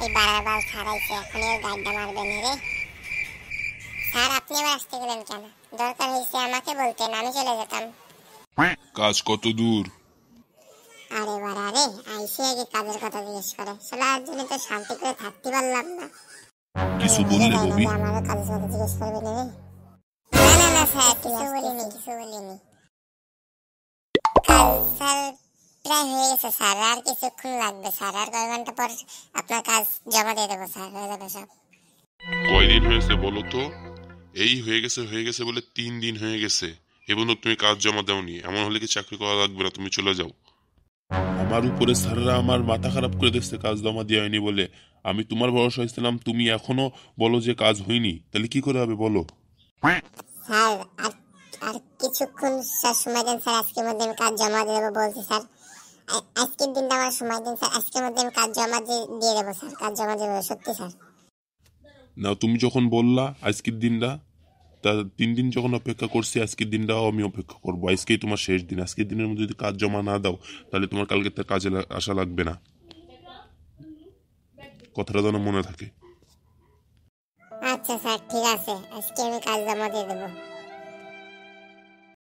এই বারবার ছাড়াইছে, এখনই ওর গাইডটা মারবেন রে। স্যার আপনি আবার আসতে গেলেন কেন? দরকার হয়েছে আমাকে বলতেন, আমি চলে যেতাম। কাজ কত দূর? আরে বাড়া রে, আইসি আগে কাজের কথা জিজ্ঞেস করে। শালা আজ জন্য তো শান্তি করে থাকতে পারলাম না। কিছু বুঝে বললে যায় না ববি? যে আমারও কাজের কথা জিজ্ঞেস করবে না রে। না না না স্যার, কিছু বলিনি। কাজ স্যার প্রায় হয়ে গেছে স্যার, আর কিছুক্ষণ লাগবে স্যার, আর কয়েক ঘন্টা পর আপনার কাজ জমা দিয়ে দেবো স্যার, হয়ে যাবে সব। কয়দিন হয়েছে বলো তো? এই হয়ে গেছে বলে 3 দিন হয়ে গেছে, এবং তুমি কাজ জমা দাওনি। এমন হলে কি চাকরি করা লাগবে না, তুমি চলে যাও। আমার উপরে স্যাররা আমার মাথা খারাপ করে দিচ্ছে কাজ জমা দেওয়া হয়নি বলে। আমি তোমার ভরসা হয়েছিলাম, তুমি এখনো বলো যে কাজ হয়নি, তাহলে কি করে হবে বলো? স্যার আর আর কিছুক্ষণ স্যার সময় দেন স্যার, আজকের মধ্যে আমি কাজ জমা দিয়ে দেবো বলছি স্যার। আজকের দিনটা আমার সময় দিন স্যার, আজকের মধ্যে আমি কাজ জমা দিয়ে দেবো স্যার, কাজ জমা দিয়ে দেবো সত্যি স্যার। না, তুমি যখন বললা আজকের দিনটা, তা 3 দিন যখন অপেক্ষা করছি, আজকের দিনটাও আমি অপেক্ষা করবো। আজকেই তোমার শেষ দিন। আজকের দিনের মধ্যে যদি কাজ জমা না দাও, তাহলে তোমার কালকে তার কাজে আসা লাগবে না। কথাটা যেন মনে থাকে। আচ্ছা স্যার ঠিক আছে, আজকে আমি কাজ জমা দিয়ে দেবো।